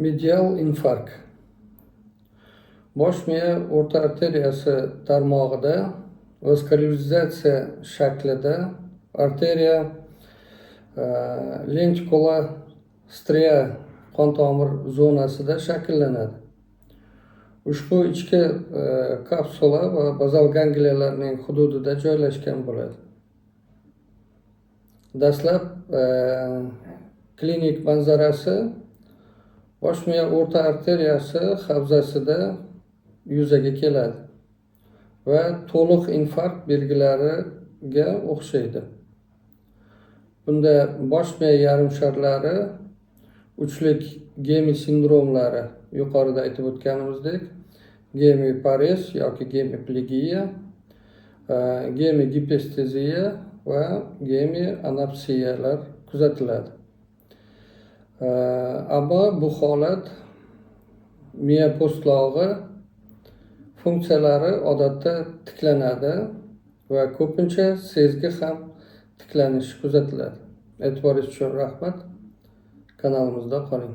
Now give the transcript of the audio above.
Medial infarkt. Bosh miya o'rta arteriyasi tarmog'ida vaskularizasiya shaklida arteriya lentikula stria qon tomir zonasida shakllanadi. Ushbu ichki kapsula va bazal gangliyalarning hududida joylashgan bo'ladi. Dastlab klinik manzarasi bosh miya o'rta arteriyasi havzasida yuzaga keladi va to'liq infarkt belgilariga o'xshaydi. Bunda bosh miya yarim sharlari, uchlik gemi sindromlari, yuqorida aytib o'tganimizdek, gemiparez yoki gemiplegiya, gemigipesteziya va gemianapsiyalar kuzatiladi. Ammo bu holat miya po'stlog'i funksiyalari odatda tiklanadi va ko'pincha sezgi ham tiklanishi kuzatiladi. E'tiboringiz uchun rahmat. Kanalimizda qoling.